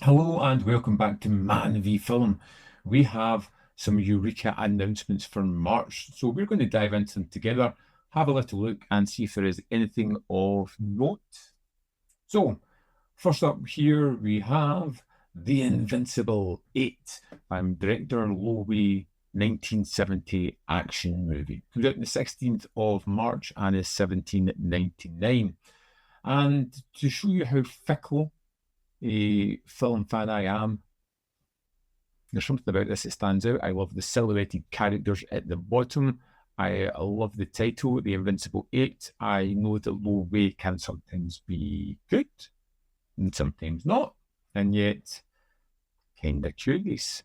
Hello and welcome back to Man v Film. We have some Eureka announcements for March, so we're going to dive into them together, have a little look and see if there is anything of note. So, first up here we have The Invincible Eight by director Lo Wei, 1970 action movie. Comes out on the 16th of March and is $17.99. And to show you how fickle a film fan I am, there's something about this that stands out. I love the silhouetted characters at the bottom. I love the title, The Invincible Eight. I know that Lo Wei can sometimes be good and sometimes not, and yet kind of curious.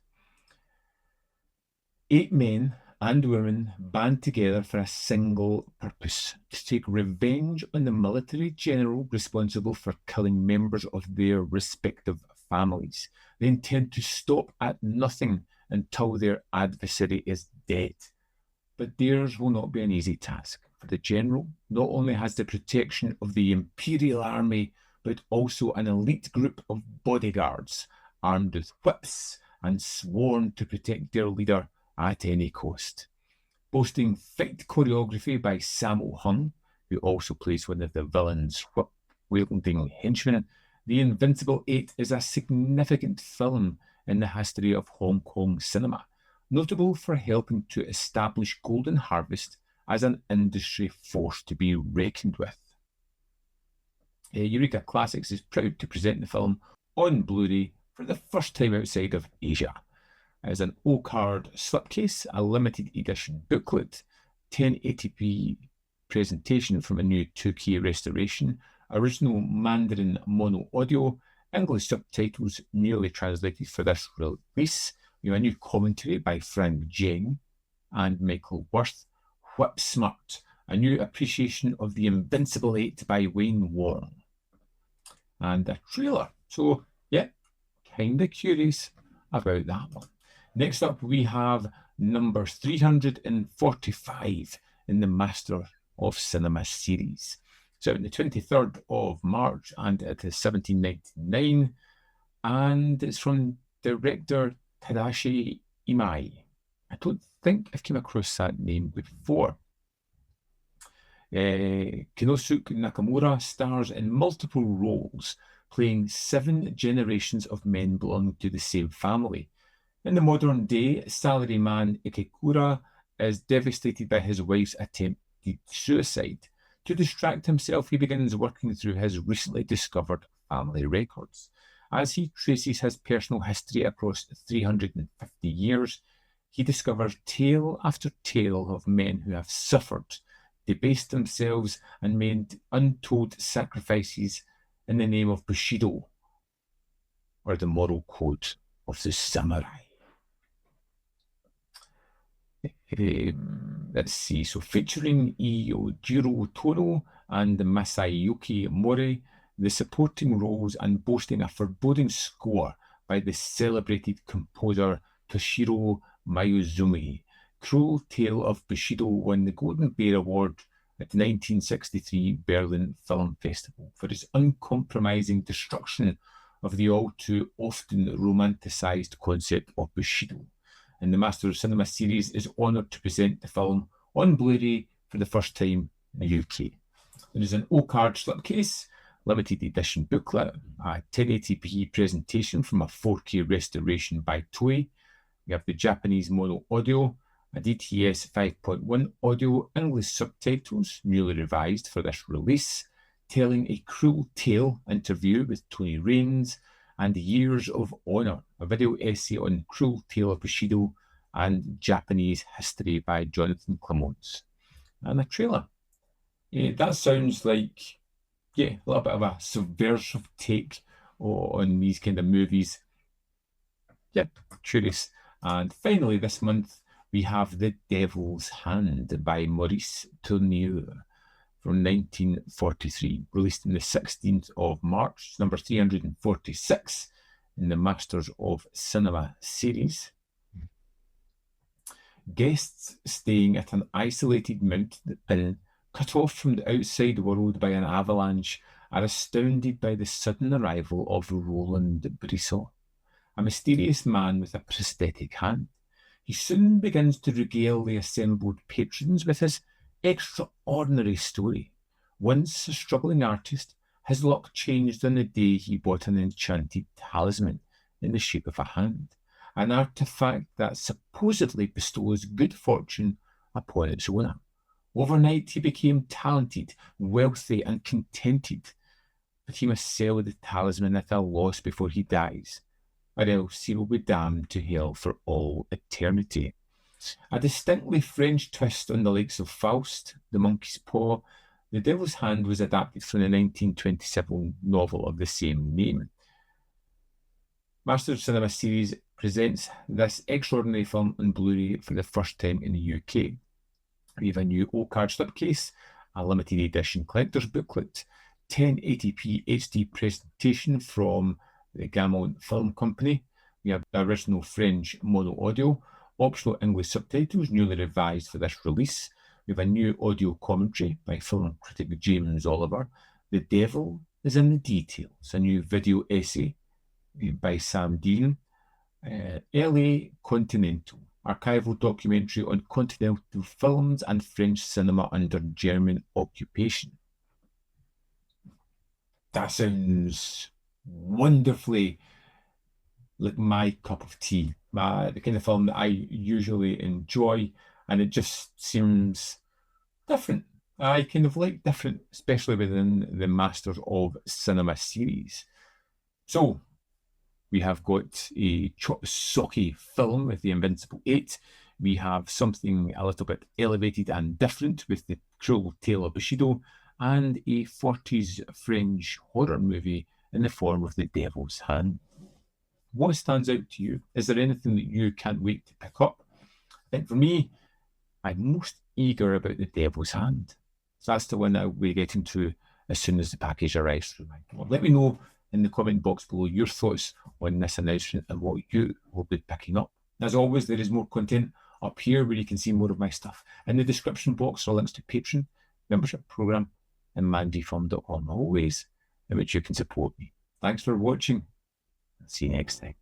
8 men and women band together for a single purpose: to take revenge on the military general responsible for killing members of their respective families. They intend to stop at nothing until their adversary is dead. But theirs will not be an easy task, for the general not only has the protection of the Imperial Army, but also an elite group of bodyguards armed with whips and sworn to protect their leader at any cost. Boasting fight choreography by Sammo Hung, who also plays one of the villain's whip-wielding henchmen, The Invincible Eight is a significant film in the history of Hong Kong cinema, notable for helping to establish Golden Harvest as an industry force to be reckoned with. Eureka Classics is proud to present the film on Blu-ray for the first time outside of Asia, as an O-card slipcase, a limited edition booklet, 1080p presentation from a new 2K restoration, original Mandarin mono audio, English subtitles nearly translated for this release, a new commentary by Frank Jeng and Michael Worth, Whip Smart, a new appreciation of The Invincible Eight by Wayne Wong, and a trailer. So, yeah, kind of curious about that one. Next up, we have number 345 in the Master of Cinema series. So on the 23rd of March, and it is $17.99, and it's from director Tadashi Imai. I don't think I've come across that name before. Kinosuke Nakamura stars in multiple roles, playing 7 generations of men belonging to the same family. In the modern day, salaryman Ikekura is devastated by his wife's attempted suicide. To distract himself, he begins working through his recently discovered family records. As he traces his personal history across 350 years, he discovers tale after tale of men who have suffered, debased themselves, and made untold sacrifices in the name of Bushido, or the moral code of the samurai. Let's see, so featuring Jiro Tono and Masayuki Mori, the supporting roles, and boasting a foreboding score by the celebrated composer Toshiro Mayuzumi. Cruel Tale of Bushido won the Golden Bear Award at the 1963 Berlin Film Festival for its uncompromising destruction of the all too often romanticised concept of Bushido. And the Master of Cinema series is honoured to present the film on Blu-ray for the first time in the UK. There is an O-card slipcase, limited edition booklet, a 1080p presentation from a 4K restoration by Toei. We have the Japanese mono audio, a DTS 5.1 audio, English subtitles, newly revised for this release, telling a cruel tale interview with Tony Raines, and Years of Honour, a video essay on Cruel Tale of Bushido and Japanese history by Jonathan Clements, and a trailer. That sounds like, a little bit of a subversive take on these kind of movies. Curious. And finally, this month, we have The Devil's Hand by Maurice Tourneur from 1943, released on the 16th of March, number 346 in the Masters of Cinema series. Guests staying at an isolated mountain inn, cut off from the outside world by an avalanche are astounded by the sudden arrival of Roland Brissot, a mysterious man with a prosthetic hand. He soon begins to regale the assembled patrons with his extraordinary story. Once a struggling artist, his luck changed on the day he bought an enchanted talisman in the shape of a hand, an artifact that supposedly bestows good fortune upon its owner. Overnight, he became talented, wealthy, and contented, but he must sell the talisman at a loss before he dies, or else he will be damned to hell for all eternity. A distinctly French twist on the likes of Faust, The Monkey's Paw, The Devil's Hand was adapted from the 1927 novel of the same name. Master of Cinema series presents this extraordinary film on Blu-ray for the first time in the UK. We have a new O-card slipcase, a limited edition collector's booklet, 1080p HD presentation from the Gaumont Film Company. We have the original French mono audio, optional English subtitles newly revised for this release. We have a new audio commentary by film critic James Oliver. The Devil is in the Details, a new video essay by Sam Dean. LA Continental, archival documentary on continental films and French cinema under German occupation. That sounds wonderfully like my cup of tea, the kind of film that I usually enjoy, and it just seems different. I kind of like different, especially within the Masters of Cinema series. So we have got a chop-socky film with the Invincible Eight. We have something a little bit elevated and different with The Cruel Tale of Bushido, and a 40s French horror movie in the form of The Devil's Hand. What stands out to you? Is there anything that you can't wait to pick up? I think for me, I'm most eager about The Devil's Hand. So that's the one that we're getting to as soon as the package arrives through my door. Let me know in the comment box below your thoughts on this announcement and what you will be picking up. As always, there is more content up here where you can see more of my stuff. In the description box are links to Patreon, membership program, and mandfilm.com, all ways in which you can support me. Thanks for watching. See you next time.